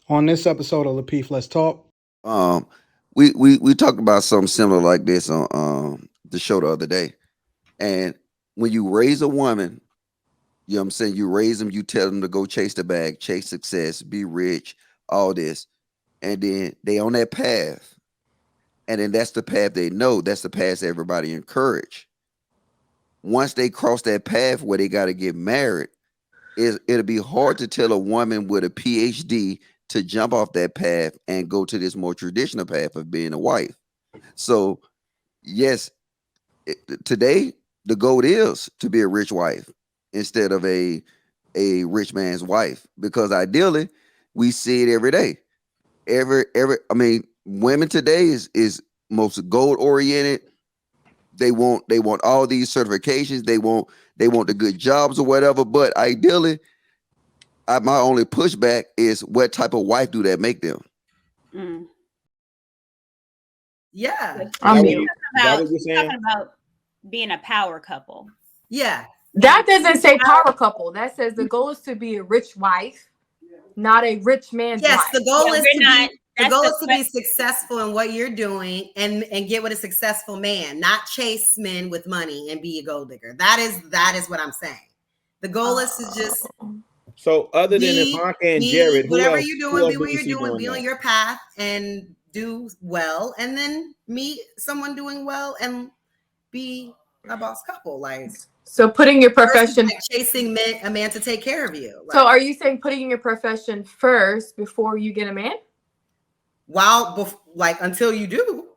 On this episode of Lapeef, Let's Talk. Um, we talked about something similar like this on the show the other day. And when you raise a woman, you know what I'm saying, you raise them, you tell them to go chase the bag, chase success, be rich, all this, and then they on that path, and then that's the path they know, that's the path everybody encourage. Once they cross that path where they got to get married, it'll be hard to tell a woman with a PhD to jump off that path and go to this more traditional path of being a wife. So, yes, today the goal is to be a rich wife instead of a rich man's wife, because ideally we see it every day. I mean, women today is most goal oriented. They want all these certifications. They want the good jobs or whatever. But ideally, my only pushback is what type of wife do that make them? Mm. Yeah. I mean, Talking about being a power couple. Yeah. that doesn't say power couple. That says the goal is to be a rich wife, not a rich man's Yes, wife. the goal is to not. be the goal is to be successful in what you're doing and get with a successful man, not chase men with money and be a gold digger. That is what I'm saying. The goal is to just So other than Ivanka and Jared, whatever you're doing, be what you're doing, be on your path and do well, and then meet someone doing well and be a boss couple. Like, so putting your profession like chasing a man to take care of you. Like, so are you saying putting your profession first before you get a man? Until you do,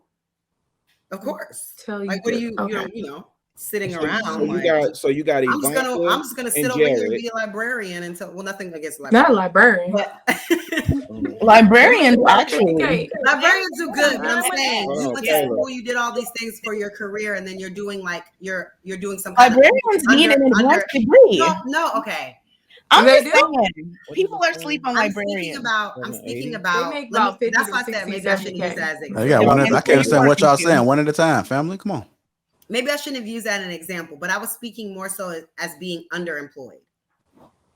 of course. Till you like, what do. do you Okay. you know sitting around? So you got I'm Ivanka. just gonna sit over here and be a librarian until nothing against librarians. Not a librarian. But librarians actually. librarians do good, but I'm saying Hold you on, went to Taylor. school, you did all these things for your career, and then you're doing like you're doing some kind Librarians need an advanced degree. No, okay. I'm They just saying, people are sleep on I'm librarians. speaking about. They make about 50 that's to why I said 60 maybe I shouldn't use K. that as an I example. I can't understand what y'all saying. One at a time, family. Come on. Maybe I shouldn't have used that as an example, but I was speaking more so as being underemployed.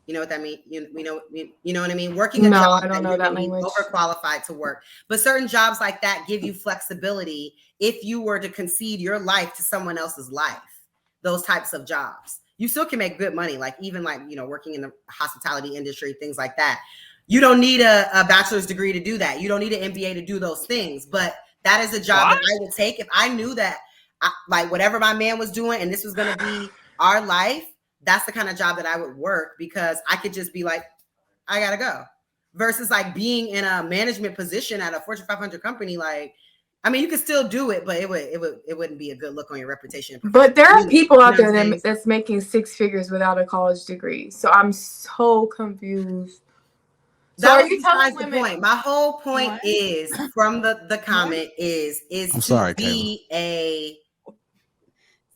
You know what that means? You know what I mean? Working a job I don't know that language. Overqualified to work. But certain jobs like that give you flexibility if you were to concede your life to someone else's life. Those types of jobs. You still can make good money, like even working in the hospitality industry, things like that. You don't need a bachelor's degree to do that. You don't need an MBA to do those things. But that is a job that I would take if I knew that like whatever my man was doing and this was going to be our life. That's the kind of job that I would work, because I could just be like, I gotta go, versus like being in a management position at a Fortune 500 company. Like, I mean, you could still do it, but it wouldn't be a good look on your reputation. But there are people out there that's making six figures without a college degree. So I'm so confused. So that are you telling women? the point. My whole point is from the comment is I'm sorry, be a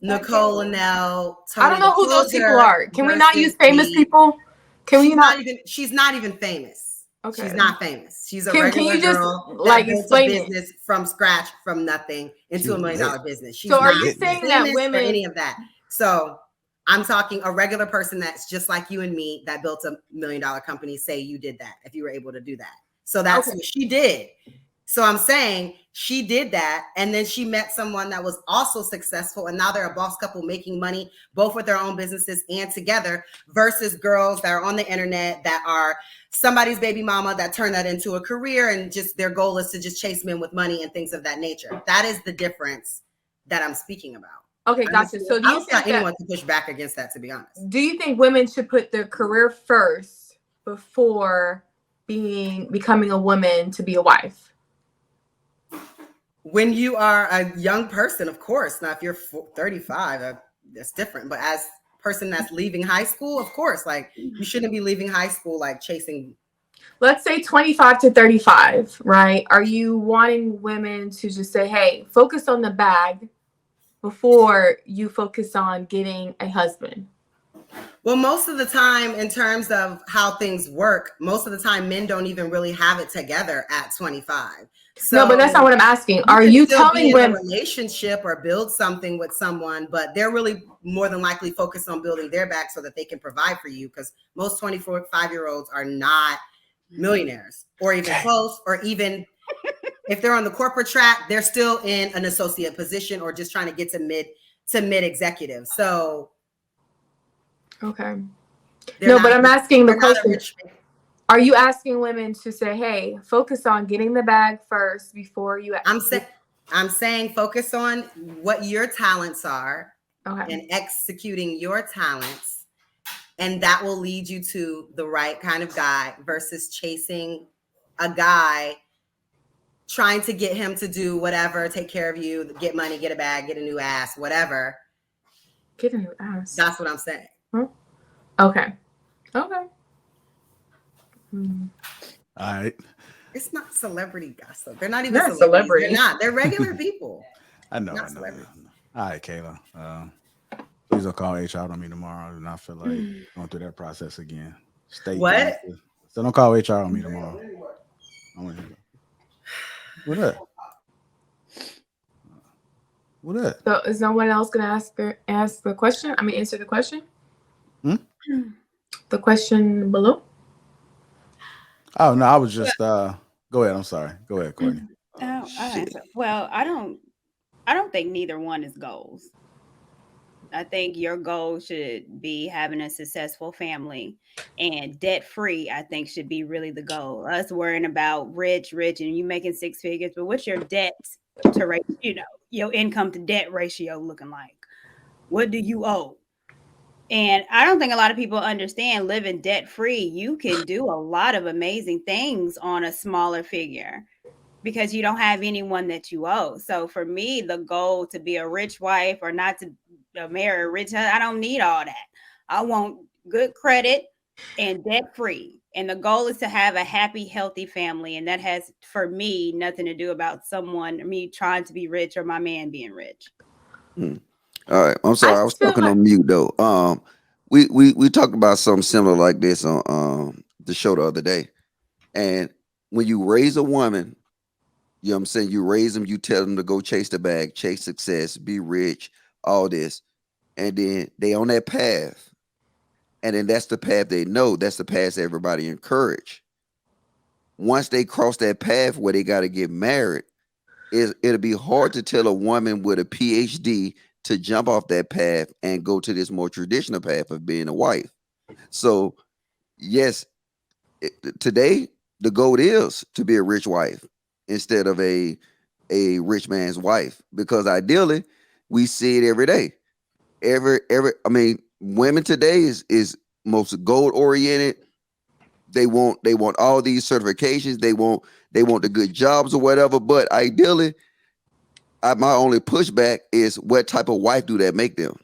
Nicole and Nell. I don't know who those people are. Can we not use famous people? Can we not? She's not even famous. Okay. She's not famous. She's a Can regular you just girl like that built explain a business from scratch, from nothing, into $1 million business. She's so are not you saying that famous women for any of that? So I'm talking a regular person that's just like you and me that built $1 million company. Say you did that, if you were able to do that. So that's what she did. So I'm saying she did that, and then she met someone that was also successful, and now they're a boss couple making money, both with their own businesses and together, versus girls that are on the internet that are somebody's baby mama that turned that into a career, and just their goal is to just chase men with money and things of that nature. That is the difference that I'm speaking about. Okay, gotcha. So do you think anyone to push back against that, to be honest? Do you think women should put their career first before becoming a woman to be a wife? When you are a young person, of course. Now, if you're 35, that's different. But as a person that's leaving high school, of course, like you shouldn't be leaving high school like chasing. Let's say 25 to 35, right? Are you wanting women to just say, hey, focus on the bag before you focus on getting a husband? Well, most of the time, in terms of how things work, most of the time men don't even really have it together at 25. So no, but that's not what I'm asking. Are you telling women a relationship or build something with someone, but they're really more than likely focused on building their back so that they can provide for you? Because most 24-5-year-olds are not millionaires, or even close, or even if they're on the corporate track, they're still in an associate position or just trying to get to mid executive. So okay. No, but I'm asking the question. Rich, are you asking women to say, hey, focus on getting the bag first before you? I'm saying focus on what your talents are, okay, and executing your talents, and that will lead you to the right kind of guy versus chasing a guy, trying to get him to do whatever, take care of you, get money, get a bag, get a new ass, whatever. Get a new ass. That's what I'm saying. Huh? Okay. Okay. All right. It's not celebrity gossip. They're not even celebrities. They're not. They're regular people. I know. All right, Kayla. Please don't call HR on me tomorrow. I do not feel like going through that process again. What? So don't call HR on me tomorrow. What up? What up? So is someone else going to ask the question? I mean, answer the question? The question below? Oh, no, I was just, go ahead. I'm sorry. Go ahead, Courtney. I'll answer. Well, I don't think neither one is goals. I think your goal should be having a successful family, and debt free, I think, should be really the goal. Us worrying about rich, and you making six figures, but what's your debt to ratio, your income to debt ratio looking like? What do you owe? And I don't think a lot of people understand living debt free. You can do a lot of amazing things on a smaller figure because you don't have anyone that you owe. So for me, the goal to be a rich wife or not to marry a rich husband, I don't need all that. I want good credit and debt free. And the goal is to have a happy, healthy family. And that has, for me, nothing to do about me trying to be rich or my man being rich. All right. I'm sorry. I was talking on mute though. We talked about something similar like this on the show the other day. And when you raise a woman, you know what I'm saying? You raise them, you tell them to go chase the bag, chase success, be rich, all this. And then they on that path. And then that's the path they know. That's the path everybody encourage. Once they cross that path where they got to get married, it'll be hard to tell a woman with a PhD to jump off that path and go to this more traditional path of being a wife. So, yes, today the goal is to be a rich wife instead of a rich man's wife, because ideally we see it every day. I mean, women today is most goal oriented. They want all these certifications. They want the good jobs or whatever. But ideally, my only pushback is what type of wife do that make them?